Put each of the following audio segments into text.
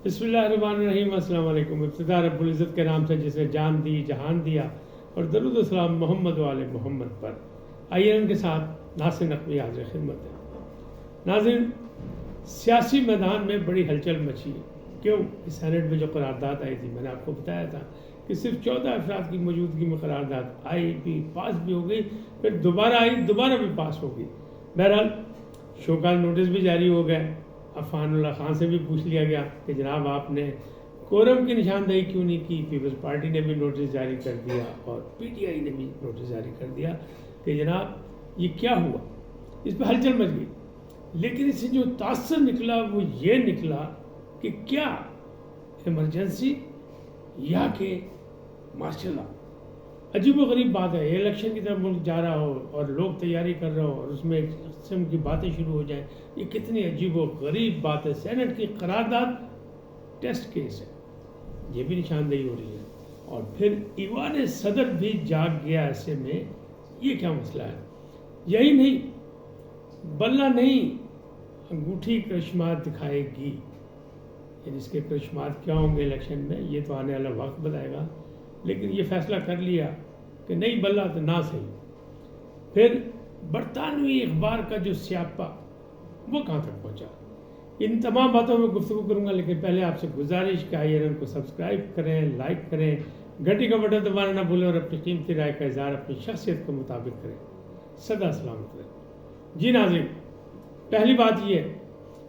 بسم اللہ الرحمن الرحیم۔ السلام علیکم۔ ابتدا رب العزت کے نام سے جس نے جان دی جہان دیا، اور درود و سلام محمد و آل محمد پر۔ آئیے ان کے ساتھ ناصر نقوی حاضر خدمت ہے۔ ناظرین، سیاسی میدان میں بڑی ہلچل مچی ہے۔ کیوں؟ اس سینٹ میں جو قرارداد آئی تھی، میں نے آپ کو بتایا تھا کہ صرف 14 افراد کی موجودگی میں قرارداد آئی بھی، پاس بھی ہو گئی، پھر دوبارہ آئی، دوبارہ بھی پاس ہو گئی۔ بہرحال شوکاز نوٹس بھی جاری ہو گئے۔ عفان اللہ خان سے بھی پوچھ لیا گیا کہ جناب آپ نے کورم کی نشاندہی کیوں نہیں کی؟ پیپلز پارٹی نے بھی نوٹس جاری کر دیا اور پی ٹی آئی نے بھی نوٹس جاری کر دیا کہ جناب یہ کیا ہوا۔ اس پہ ہلچل مچ گئی، لیکن اس سے جو تاثر نکلا وہ یہ نکلا کہ کیا ایمرجنسی یا کہ مارشل لا۔ عجیب و غریب بات ہے، الیکشن کی طرف ملک جا رہا ہو اور لوگ تیاری کر رہے ہو اور اس میں ایک قسم کی باتیں شروع ہو جائیں، یہ کتنی عجیب و غریب بات ہے۔ سینٹ کی قرارداد ٹیسٹ کیس ہے، یہ بھی نشاندہی ہو رہی ہے، اور پھر ایوان صدر بھی جاگ گیا ایسے میں۔ یہ کیا مسئلہ ہے؟ یہی نہیں، بلہ نہیں انگوٹھی کرشمات دکھائے گی۔ یعنی اس کے کرشمات کیا ہوں گے الیکشن میں، یہ تو آنے والا وقت بتائے گا، لیکن یہ فیصلہ کر لیا کہ نہیں بلہ تو نہ صحیح۔ پھر برطانوی اخبار کا جو سیاپا وہ کہاں تک پہنچا، ان تمام باتوں میں گفتگو کروں گا، لیکن پہلے آپ سے گزارش کہ آئیے ان کو سبسکرائب کریں، لائک کریں، گھنٹی کا بٹن دبانا نہ بھولیں، اور اپنی قیمتی رائے کا اظہار اپنی شخصیت کے مطابق کریں۔ سدا سلامت رہیں۔ جی ناظرین، پہلی بات یہ ہے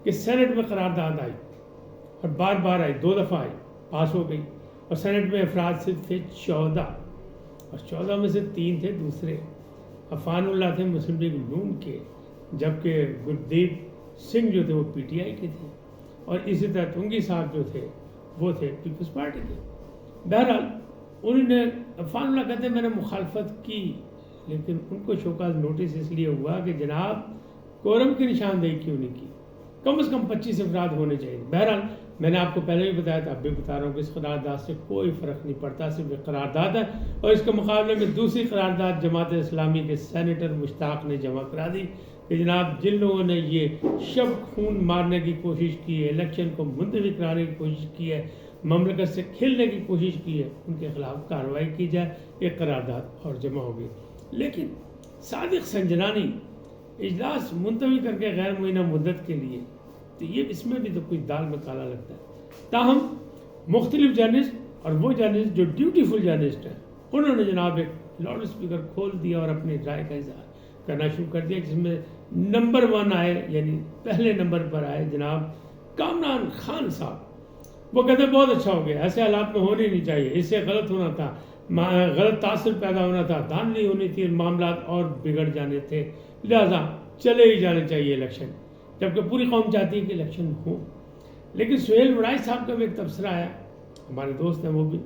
کہ سینٹ میں قرارداد آئی اور بار بار آئی، 2 دفعہ آئی، پاس ہو گئی، اور سینٹ میں افراد صرف تھے 14، اور 14 میں سے 3 تھے دوسرے۔ عفان اللہ تھے مسلم لیگ نون کے، جبکہ گردیپ سنگھ جو تھے وہ پی ٹی آئی کے تھے، اور اسی طرح تنگی صاحب جو تھے وہ تھے پیپلز پارٹی کے۔ بہرحال انہوں نے، عفان اللہ کہتے ہیں میں نے مخالفت کی، لیکن ان کو شوکاز نوٹس اس لیے ہوا کہ جناب کورم کی نشاندہی کیوں نہیں کی، کم از کم 25 افراد ہونے چاہیے۔ بہرحال میں نے آپ کو پہلے بھی بتایا تھا، اب بھی بتا رہا ہوں کہ اس قرارداد سے کوئی فرق نہیں پڑتا، صرف ایک قرارداد ہے، اور اس کے مقابلے میں دوسری قرارداد جماعت اسلامی کے سینیٹر مشتاق نے جمع کرا دی کہ جناب جن لوگوں نے یہ شب خون مارنے کی کوشش کی ہے، الیکشن کو ملتوی کرانے کی کوشش کی ہے، مملکت سے کھیلنے کی کوشش کی ہے، ان کے خلاف کارروائی کی جائے۔ ایک قرارداد اور جمع ہو گئی، لیکن صادق سنجرانی اجلاس ملتوی کر کے غیر معینہ مدت کے لیے، تو یہ اس میں بھی تو کچھ دال میں کالا لگتا ہے۔ تاہم مختلف جرنلسٹ اور وہ جرنلسٹ جو ڈیوٹیفل جرنلسٹ ہیں، انہوں نے جناب ایک لاؤڈ اسپیکر کھول دیا اور اپنی رائے کا اظہار کرنا شروع کر دیا، جس میں نمبر 1 آئے، یعنی پہلے نمبر پر آئے جناب کامران خان صاحب۔ وہ کہتے بہت اچھا ہو گیا، ایسے حالات میں ہونے نہیں چاہیے، اس سے غلط ہونا تھا، غلط تاثر پیدا ہونا تھا، دھاندلی ہونی تھی، معاملات اور بگڑ جانے تھے، لہذا چلے ہی جانے چاہیے الیکشن، جبکہ پوری قوم چاہتی ہے کہ الیکشن ہو۔ لیکن سہیل وڑائی صاحب کا بھی ایک تبصرہ آیا، ہمارے دوست ہیں وہ بھی،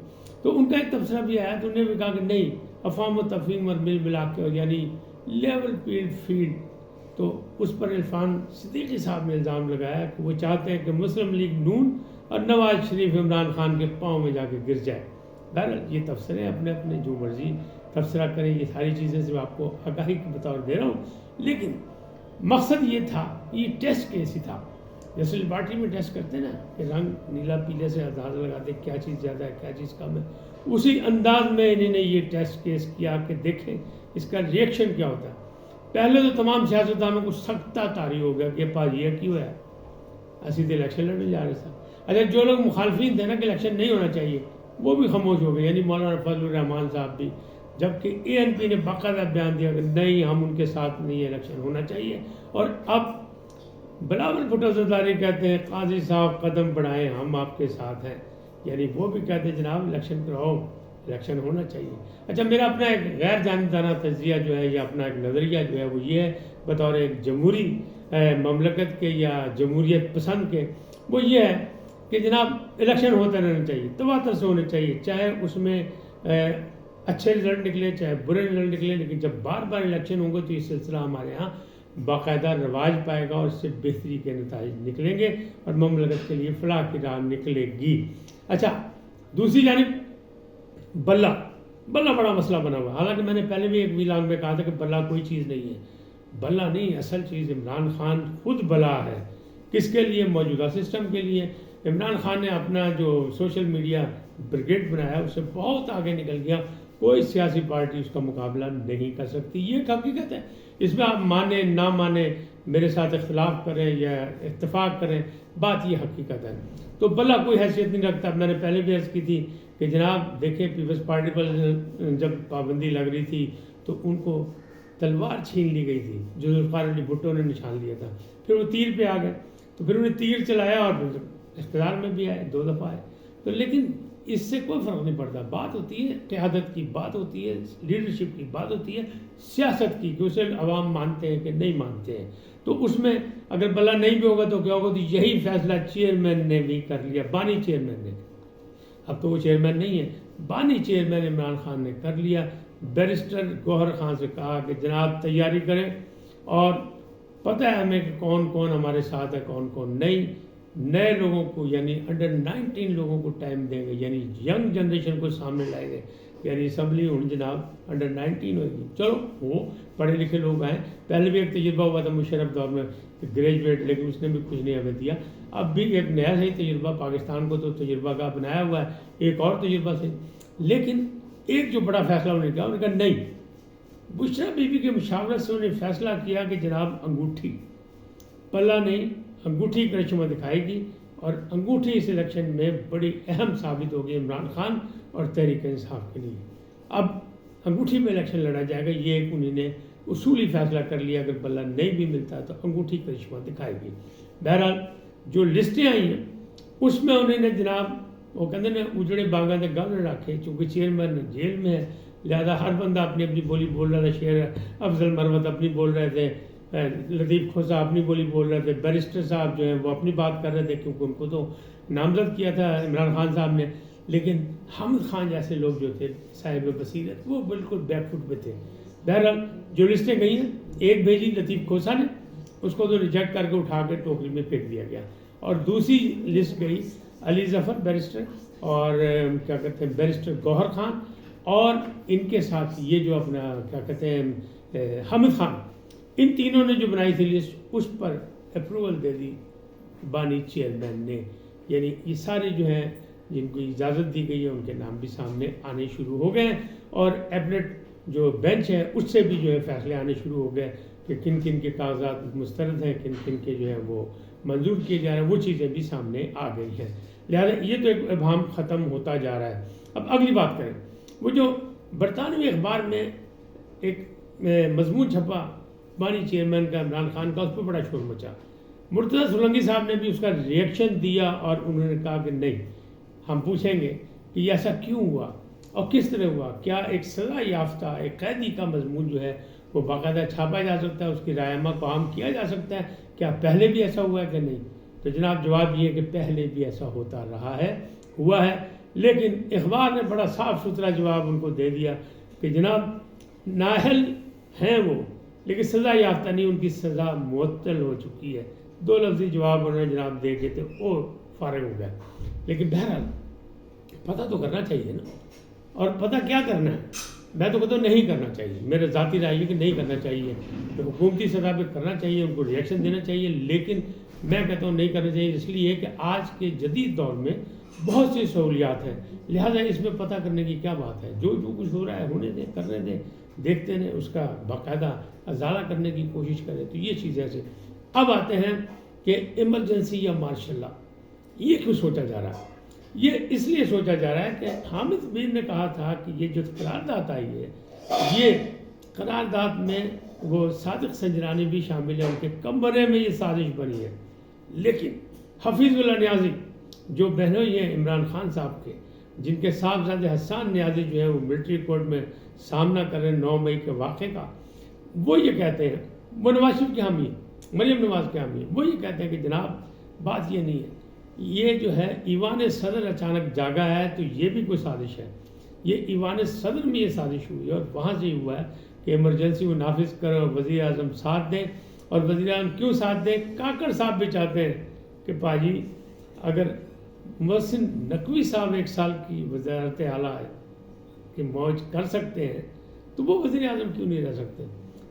تو ان کا ایک تبصرہ بھی آیا، تو انہوں نے بھی کہا کہ نہیں، افہام و تفہیم اور مل ملا کے، یعنی لیول فیلڈ، تو اس پر عرفان صدیقی صاحب نے الزام لگایا کہ وہ چاہتے ہیں کہ مسلم لیگ نون اور نواز شریف عمران خان کے پاؤں میں جا کے گر جائے۔ بہرحال یہ تبصرے اپنے اپنے جو مرضی تبصرہ کریں، یہ ساری چیزیں سے آپ کو آگاہی کے بطور دے رہا ہوں، لیکن مقصد یہ تھا، یہ ٹیسٹ کیس ہی تھا، جیسے لیبارٹری میں ٹیسٹ کرتے ہیں نا کہ رنگ نیلا پیلے سے اندازہ لگاتے کیا چیز زیادہ ہے کیا چیز کم ہے، اسی انداز میں انہوں نے یہ ٹیسٹ کیس کیا کہ دیکھیں اس کا ریئیکشن کیا ہوتا ہے۔ پہلے تو تمام سیاستدانوں کو سخت طاری ہو گیا کہ پاس یہ کیوں ہے، ایسی تو الیکشن لڑنے جا رہے تھے۔ اچھا، جو لوگ مخالفین تھے نا کہ الیکشن نہیں ہونا چاہیے، وہ بھی خاموش ہو گئے، یعنی مولانا فضل الرحمان صاحب بھی، جبکہ اے این پی نے باقاعدہ بیان دیا کہ نہیں، ہم ان کے ساتھ نہیں، الیکشن ہونا چاہیے۔ اور اب بلاول بھٹو زرداری کہتے ہیں قاضی صاحب قدم بڑھائیں، ہم آپ کے ساتھ ہیں، یعنی وہ بھی کہتے ہیں جناب الیکشن کراؤ، الیکشن ہونا چاہیے۔ اچھا، میرا اپنا ایک غیر جانبدارانہ تجزیہ جو ہے، یا اپنا ایک نظریہ جو ہے، وہ یہ ہے بطور ایک جمہوری مملکت کے یا جمہوریت پسند کے، وہ یہ ہے کہ جناب الیکشن ہوتا رہنا چاہیے، تواتر سے ہونے چاہیے، چاہے اس میں اچھے رزلٹ نکلے چاہے برے رزلٹ نکلے، لیکن جب بار بار الیکشن ہوں گے تو یہ سلسلہ ہمارے ہاں باقاعدہ رواج پائے گا، اور اس سے بہتری کے نتائج نکلیں گے، اور مملکت کے لیے فلاح کی راہ نکلے گی۔ اچھا، دوسری جانب بلہ بڑا مسئلہ بنا ہوا، حالانکہ میں نے پہلے بھی ایک ویلاگ میں کہا تھا کہ بلہ کوئی چیز نہیں ہے، بلہ نہیں، اصل چیز عمران خان خود بلا ہے۔ کس کے لیے؟ موجودہ سسٹم کے لیے۔ عمران خان نے اپنا جو سوشل میڈیا بریگیڈ بنایا اس سے بہت آگے نکل گیا. کوئی سیاسی پارٹی اس کا مقابلہ نہیں کر سکتی. یہ ایک حقیقت ہے. اس میں آپ مانیں نہ مانیں، میرے ساتھ اختلاف کریں یا اتفاق کریں، بات یہ حقیقت ہے. تو بلا کوئی حیثیت نہیں رکھتا. میں نے پہلے بھی عرض کی تھی کہ جناب دیکھیں پیپلز پارٹی پر جب پابندی لگ رہی تھی تو ان کو تلوار چھین لی گئی تھی جو ذوالفقار علی بھٹو نے نشان لیا تھا. پھر وہ تیر پہ آ گئے تو پھر انہیں تیر چلایا اور اقتدار میں بھی آئے 2 دفعہ آئے. تو لیکن اس سے کوئی فرق نہیں پڑتا. بات ہوتی ہے قیادت کی، بات ہوتی ہے لیڈرشپ کی، بات ہوتی ہے سیاست کی کہ اسے عوام مانتے ہیں کہ نہیں مانتے ہیں. تو اس میں اگر بلا نہیں بھی ہوگا تو کیا ہوگا؟ تو یہی فیصلہ چیئرمین نے بھی کر لیا، بانی چیئرمین نے. اب تو وہ چیئرمین نہیں ہے، بانی چیئرمین عمران خان نے کر لیا. بیرسٹر گوہر خان سے کہا کہ جناب تیاری کریں اور پتہ ہے ہمیں کہ کون کون ہمارے ساتھ ہے کون کون نہیں. نئے لوگوں کو یعنی انڈر 19 لوگوں کو ٹائم دیں گے، یعنی ینگ جنریشن کو سامنے لائیں گے. یعنی اسمبلی ہوں جناب انڈر 19 ہوگی. چلو وہ پڑھے لکھے لوگ آئیں. پہلے بھی ایک تجربہ ہوا تھا مشرف دور میں گریجویٹ، لیکن اس نے بھی کچھ نہیں ہمیں دیا. اب بھی ایک نیا صحیح تجربہ، پاکستان کو تو تجربہ کا بنایا ہوا ہے، ایک اور تجربہ سے. لیکن ایک جو بڑا فیصلہ انہوں نے کیا، انہوں نے کہا نہیں، بشرا بی بی کے مشاورت سے انہوں نے فیصلہ کیا کہ جناب انگوٹھی پلہ نہیں، انگوٹھی کرشمہ دکھائے گی. اور انگوٹھی اس الیکشن میں بڑی اہم ثابت ہوگی عمران خان اور تحریک انصاف کے لیے. اب انگوٹھی میں الیکشن لڑا جائے گا. یہ ایک انہوں نے اصولی فیصلہ کر لیا، اگر بلہ نہیں بھی ملتا تو انگوٹھی کرشمہ دکھائے گی. بہرحال جو لسٹیں آئی ہیں اس میں انہوں نے جناب وہ کہتے ہیں اجڑے باغاں دے گل رکھے، چونکہ چیئرمین جیل میں ہے لہذا ہر بندہ اپنی اپنی بولی بول رہا تھا. شیر افضل مروت اپنی بول رہے تھے، لطیف کھوسا اپنی بولی بول رہے تھے، بیرسٹر صاحب جو ہیں وہ اپنی بات کر رہے تھے کیونکہ ان کو تو نامزد کیا تھا عمران خان صاحب نے. لیکن حامد خان جیسے لوگ جو تھے صاحب بصیرت وہ بالکل بیک فٹ پہ تھے. بہرحال جو لسٹیں گئی ہیں ایک بھیجی لطیف کھوسا نے، اس کو تو ریجیکٹ کر کے اٹھا کے ٹوکری میں پھینک دیا گیا. اور دوسری لسٹ گئی علی ظفر بیرسٹر اور کیا کہتے ہیں بیرسٹر گوہر خان اور ان کے ساتھ یہ جو اپنا کیا کہتے ہیں حامد خان. ان تینوں نے جو بنائی تھی لسٹ اس پر اپروول دے دی بانی چیئرمین نے. یعنی یہ سارے جو ہیں جن کو اجازت دی گئی ہے ان کے نام بھی سامنے آنے شروع ہو گئے ہیں اور ایبنٹ جو بینچ ہے اس سے بھی جو ہے فیصلے آنے شروع ہو گئے کہ کن کن کے کاغذات مسترد ہیں، کن کن کے جو ہیں وہ منظور کیے جا رہے ہیں. وہ چیزیں بھی سامنے آ گئی ہیں. لہٰذا یہ تو ایک ابہام ختم ہوتا جا رہا ہے. اب اگلی بات کریں. وہ جو برطانوی اخبار میں ایک مضمون چھپا بانی چیئرمین کا عمران خان کا، اس پہ بڑا شور مچا. مرتضیٰ سولنگی صاحب نے بھی اس کا ریئیکشن دیا اور انہوں نے کہا کہ نہیں، ہم پوچھیں گے کہ یہ ایسا کیوں ہوا اور کس طرح ہوا. کیا ایک سزا یافتہ ایک قیدی کا مضمون جو ہے وہ باقاعدہ چھاپا جا سکتا ہے، اس کی رائے کو عام کیا جا سکتا ہے؟ کیا پہلے بھی ایسا ہوا ہے کہ نہیں؟ تو جناب جواب یہ ہے کہ پہلے بھی ایسا ہوتا رہا ہے، ہوا ہے. لیکن اخبار نے بڑا صاف ستھرا جواب ان کو دے دیا کہ جناب نااہل ہیں وہ لیکن سزا یافتہ نہیں، ان کی سزا معطل ہو چکی ہے. 2 لفظی جواب انہوں نے جناب دے کے تو وہ فارغ ہو گیا. لیکن بہرحال پتہ تو کرنا چاہیے نا. اور پتہ کیا کرنا ہے؟ میں تو کہتا ہوں نہیں کرنا چاہیے. میرے ذاتی رائے یہ کہ نہیں کرنا چاہیے. تو حکومتی سطح پہ کرنا چاہیے، ان کو ریئیکشن دینا چاہیے. لیکن میں کہتا ہوں نہیں کرنا چاہیے اس لیے کہ آج کے جدید دور میں بہت سی سہولیات ہیں. لہٰذا اس میں پتہ کرنے کی کیا بات ہے؟ جو کچھ ہو رہا ہے ہونے دیں، کرنے دیں، دیکھتے ہیں، اس کا باقاعدہ ازالہ کرنے کی کوشش کریں. تو یہ چیز ایسے. اب آتے ہیں کہ ایمرجنسی یا مارشل لا یہ کیوں سوچا جا رہا ہے؟ یہ اس لیے سوچا جا رہا ہے کہ حامد میر نے کہا تھا کہ یہ جو قرارداد آئی ہے یہ قرارداد میں وہ صادق سنجرانی بھی شامل ہیں، ان کے کمرے میں یہ سازش بنی ہے. لیکن حفیظ اللہ نیازی جو بہنوئی ہیں عمران خان صاحب کے، جن کے صاحبزادے حسان نیازی جو ہیں وہ ملٹری کورٹ میں سامنا کر رہے ہیں 9 مئی کے واقعے کا، وہ یہ کہتے ہیں، وہ نواز شریف کے حامی ہیں، مریم نواز کے حامی ہیں، وہ یہ کہتے ہیں کہ جناب بات یہ نہیں ہے، یہ جو ہے ایوان صدر اچانک جاگا ہے تو یہ بھی کوئی سازش ہے. یہ ایوان صدر میں یہ سازش ہوئی ہے اور وہاں سے یہ ہوا ہے کہ ایمرجنسی کو نافذ کریں اور وزیر اعظم ساتھ دیں. اور وزیر اعظم کیوں ساتھ دیں؟ کاکڑ صاحب بھی چاہتے ہیں کہ پاجی اگر محسن نقوی صاحب 1 سال کی وزارت اعلیٰ کی موج کر سکتے ہیں تو وہ وزیر اعظم کیوں نہیں رہ سکتے؟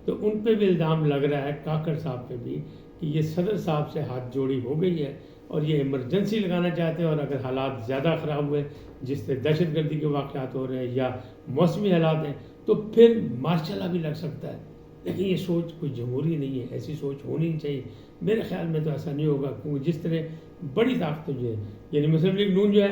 تو ان پہ بھی الزام لگ رہا ہے، کاکڑ صاحب پہ بھی، کہ یہ صدر صاحب سے ہاتھ جوڑی ہو گئی ہے اور یہ ایمرجنسی لگانا چاہتے ہیں، اور اگر حالات زیادہ خراب ہوئے جس سے دہشت گردی کے واقعات ہو رہے ہیں یا موسمی حالات ہیں تو پھر مارشل لا بھی لگ سکتا ہے. لیکن یہ سوچ کوئی جمہوری نہیں ہے، ایسی سوچ ہونی نہیں چاہیے. میرے خیال میں تو ایسا نہیں ہوگا، کیونکہ جس طرح بڑی طاقتیں جو ہے یعنی مسلم لیگ نون جو ہے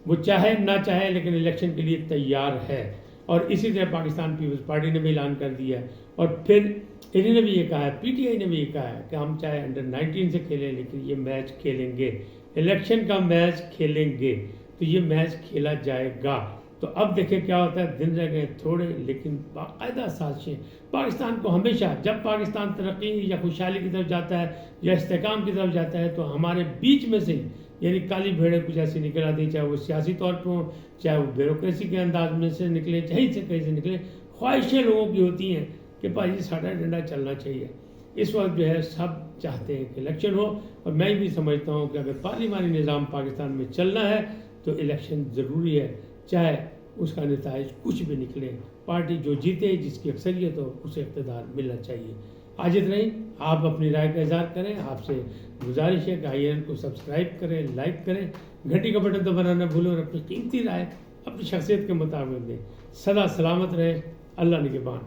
وہ چاہے نہ چاہے لیکن الیکشن کے لیے تیار ہے، اور اسی طرح پاکستان پیپلز پارٹی نے بھی اعلان کر دیا ہے، اور پھر انہوں نے بھی یہ کہا ہے، پی ٹی آئی نے بھی یہ کہا ہے کہ ہم چاہے انڈر-19 سے کھیلیں لیکن یہ میچ کھیلیں گے، الیکشن کا میچ کھیلیں گے. تو یہ میچ کھیلا جائے گا. تو اب دیکھیں کیا ہوتا ہے، دن رہ گئے تھوڑے لیکن باقاعدہ سازشیں. پاکستان کو ہمیشہ جب پاکستان ترقی یا خوشحالی کی طرف جاتا ہے یا استحکام کی طرف جاتا ہے تو ہمارے بیچ میں سے یعنی کالی بھیڑیں کچھ ایسی نکل آتی ہیں، چاہے وہ سیاسی طور پہ ہوں، چاہے وہ بیوروکریسی کے انداز میں سے نکلیں، کہیں سے نکلیں، خواہشیں لوگوں کی ہوتی ہیں کہ بھائی ساڑھا ڈنڈا چلنا چاہیے. اس وقت جو ہے سب چاہتے ہیں کہ الیکشن ہو، اور میں بھی سمجھتا ہوں کہ اگر پارلیمانی نظام پاکستان میں چلنا ہے تو الیکشن ضروری ہے، چاہے اس کا نتائج کچھ بھی نکلے. پارٹی جو جیتے، جس کی اکثریت ہو، اسے اقتدار ملنا چاہیے. آج اتنا ہی. آپ اپنی رائے کا اظہار کریں. آپ سے گزارش ہے کہ IAN کو سبسکرائب کریں، لائک کریں، گھنٹی کا بٹن دبانا نہ بھولیں، اور اپنی قیمتی رائے اپنی شخصیت کے مطابق دیں. سدا سلامت رہیں. اللہ نگہبان.